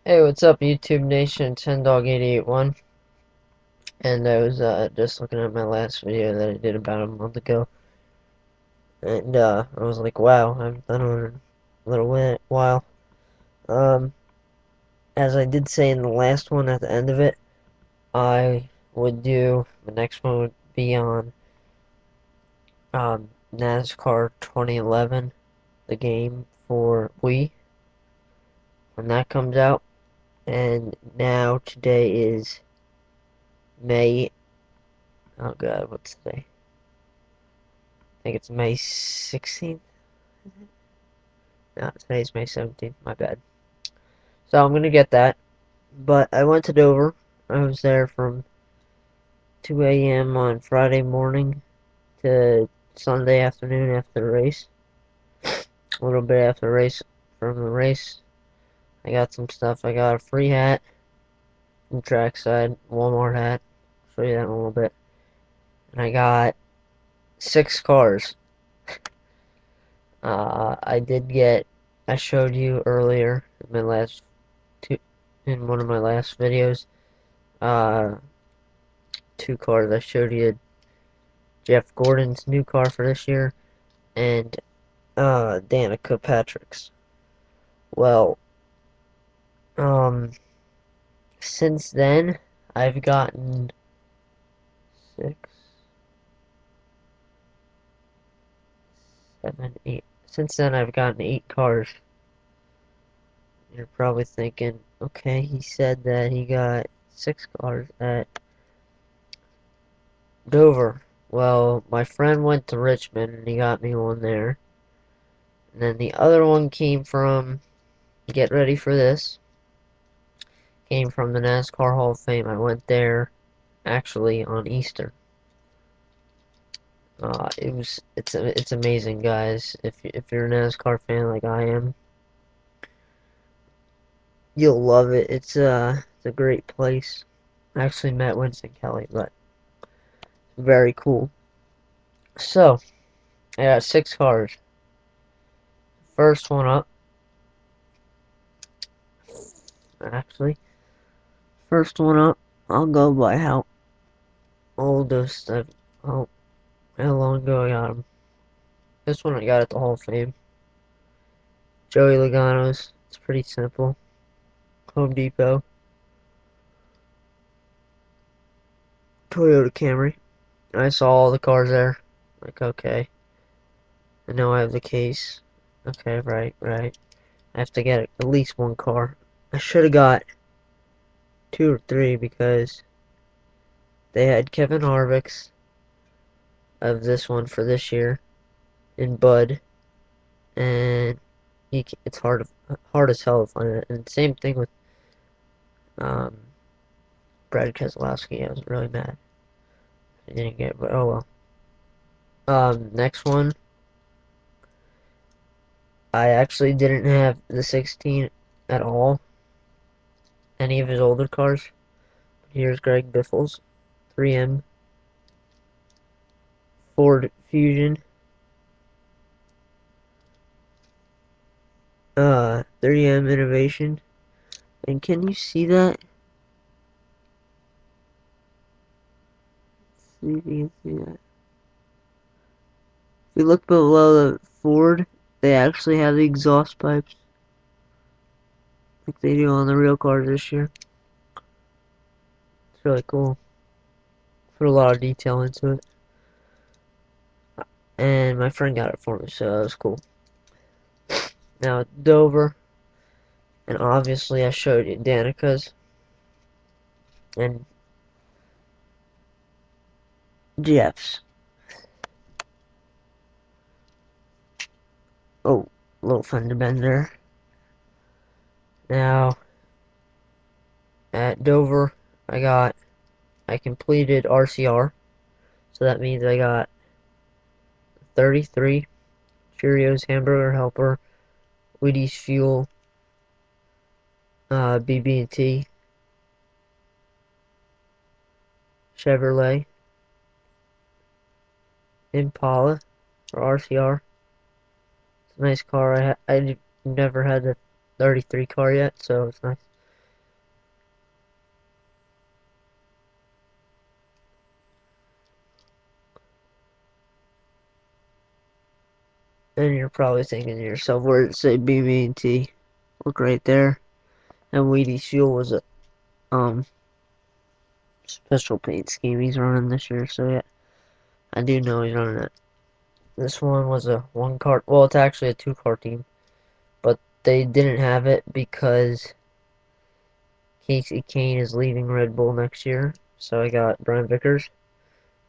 Hey, what's up, YouTube Nation? 10Dog881, and I was just looking at my last video that I did about a month ago, and I was like, wow, I haven't done it in a while. Um, as I did say in the last one at the end of it, the next one would be on NASCAR 2011, the game for Wii, when that comes out, and now today is May, oh god, what's today? I think it's May 16th. No, today's May 17th. My bad. So I'm gonna get that. But I went to Dover. I was there from 2 a.m. on Friday morning to Sunday afternoon after the race. A little bit after the race, from the race, I got some stuff. I got a free hat from Trackside, Walmart hat. I'll show you that in a little bit. And I got 6 cars. I did get. I showed you earlier in my last two, in one of my last videos. Uh, 2 cars. I showed you Jeff Gordon's new car for this year and Danica Patrick's. Well, um, since then I've gotten six, seven, eight. Since then I've gotten 8 cars. You're probably thinking, okay, he said that he got 6 cars at Dover. Well, my friend went to Richmond and he got me one there. And then the other one came from, get ready for this, came from the NASCAR Hall of Fame. I went there actually on Easter. It's amazing, guys. If you're a NASCAR fan like I am, you'll love it. It's a great place. I actually met Winston Kelly, but very cool. So I got 6 cars. First one up, actually, first one up. I'll go by how oldest I've. Oh, how long ago I got him. This one I got at the Hall of Fame. Joey Logano's. It's pretty simple. Home Depot. Toyota Camry. I saw all the cars there. Like, okay. I know I have the case. Okay, right. I have to get at least 1 car. I should have got 2 or 3 because they had Kevin Harvick's of this one for this year in Bud, and it's hard as hell to find it. And same thing with um, Brad Keselowski. I was really mad I didn't get it, but oh well. Next one. I actually didn't have the 16 at all. Any of his older cars. Here's Greg Biffle's 3M Ford Fusion. 3M Innovation. And can you see that? See if you can see that. If you look below the Ford, they actually have the exhaust pipes like they do on the real cars this year. It's really cool. Put a lot of detail into it. And my friend got it for me, so that was cool. Now, Dover. And obviously I showed you Danica's. And Jeff's. Oh, little fender bender. Now, at Dover, I completed RCR. So that means I got 33 Cheerios Hamburger Helper, Wheaties Fuel, BB&T, Chevrolet, Impala, or RCR. It's a nice car. I've never had the 33 car yet, so it's nice. And you're probably thinking to yourself, where did it say BB&T? Look right there. And Wheaties Fuel was a special paint scheme he's running this year, so yeah. I do know he's running it. This one was a one car, well, it's actually a two car team, but they didn't have it because Casey Kane is leaving Red Bull next year, so I got Brian Vickers.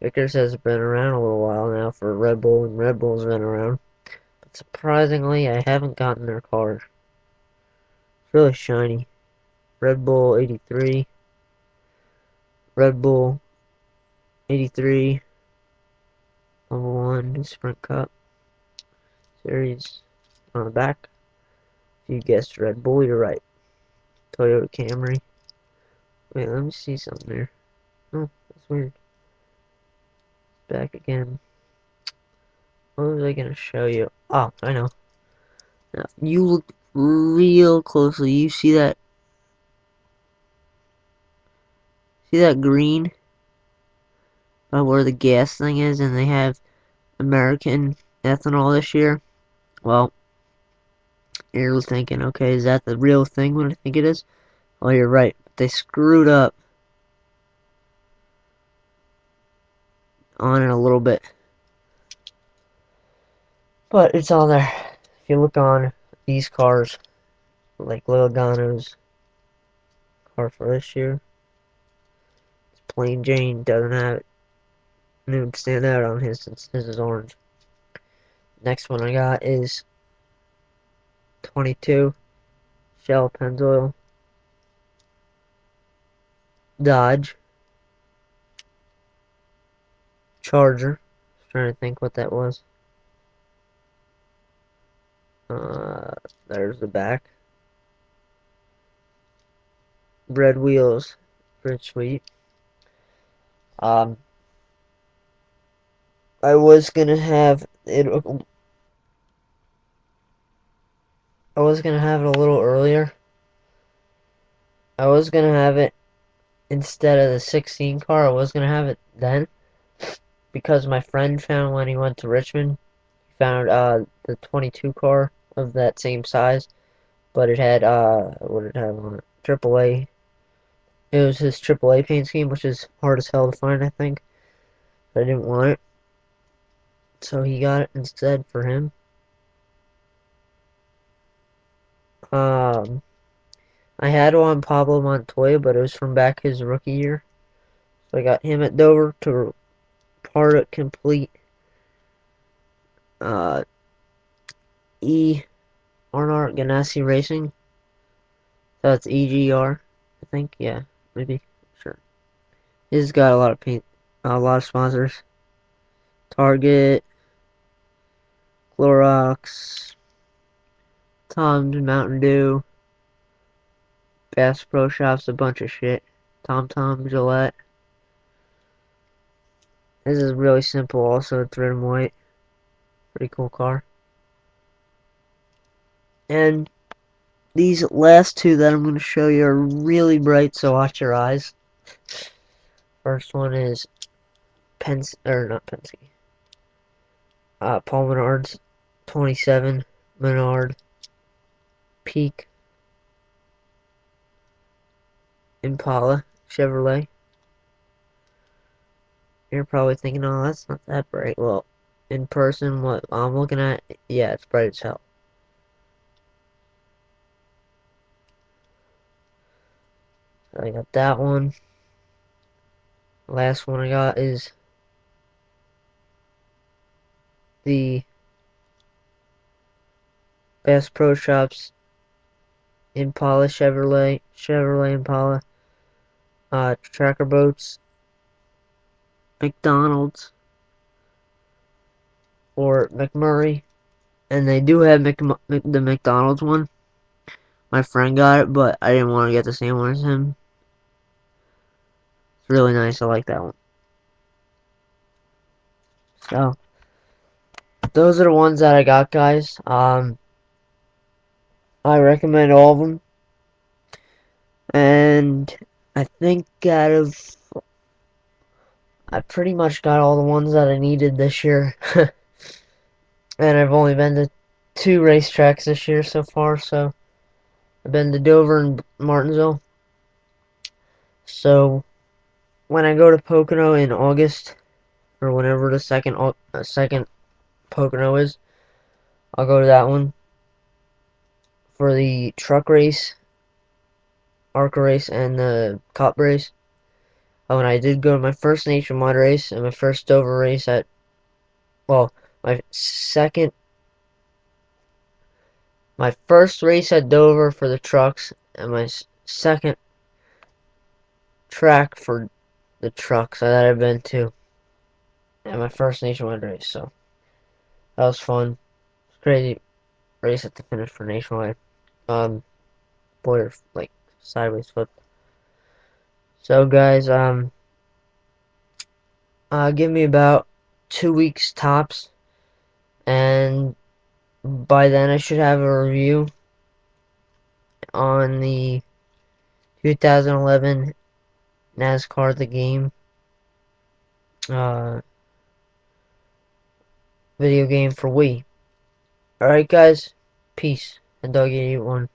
Vickers has been around a little while now for Red Bull, and Red Bull's been around. But surprisingly, I haven't gotten their car. It's really shiny. Red Bull 83, Red Bull 83, number 1 Sprint Cup Series on the back. If you guessed Red Bull, you're right. Toyota Camry. Wait, let me see something there. Oh, that's weird. Back again. What was I gonna show you? Oh, I know. Now, you look real closely. You see that? See that green? Where the gas thing is, and they have American ethanol this year. Well, you're thinking, okay, is that the real thing? What I think it is? Well, you're right. They screwed up on it a little bit, but it's on there. If you look on these cars, like Logano's car for this year, it's plain Jane doesn't have it. And it would stand out on his since his is orange. Next one I got is 22 Shell Pennzoil Dodge Charger. Trying to think what that was. There's the back. Red wheels, pretty sweet. I was gonna have it. I was gonna have it a little earlier. I was gonna have it instead of the 16 car. I was gonna have it then because my friend found when he went to Richmond, he found the 22 car of that same size, but it had what did it have on it? AAA. It was his AAA paint scheme, which is hard as hell to find, I think. But I didn't want it, so he got it instead for him. Um, I had one Pablo Montoya, but it was from back his rookie year. So I got him at Dover to part it complete. Uh, E. Arnart Ganassi Racing. That's EGR, I think. Yeah, maybe. Sure. He's got a lot of paint, a lot of sponsors. Target, Clorox, Tom's Mountain Dew, Bass Pro Shops, a bunch of shit. Tom, Gillette. This is really simple. Also, it's red and white. Pretty cool car. And these last two that I'm going to show you are really bright, so watch your eyes. First one is not Penske. Paul Menard's 27 Menard Peak Impala Chevrolet. You're probably thinking, oh, that's not that bright. Well, in person, what I'm looking at, yeah, it's bright as hell. So I got that one. Last one I got is the Bass Pro Shops Impala Chevrolet Impala, Tracker Boats, McDonald's, or McMurray, and they do have the McDonald's one. My friend got it, but I didn't want to get the same one as him. It's really nice. I like that one. So those are the ones that I got, guys. I recommend all of them, and I think I pretty much got all the ones that I needed this year. And I've only been to 2 racetracks this year so far, so I've been to Dover and Martinsville. So when I go to Pocono in August, or whenever the second Pocono is, I'll go to that one for the truck race, ARCA race, and the Cup race. Oh, and I did go to my first nationwide race and my first Dover race at, well, my second, my first race at Dover for the trucks, and my second track for the trucks that I've been to, and my first nationwide race. So that was fun. Crazy race at the finish for nationwide. Boyer like sideways flip. So guys, give me about 2 weeks tops, and by then I should have a review on the 2011 NASCAR the game uh video game for Wii. Alright guys, peace, and Doggy 81.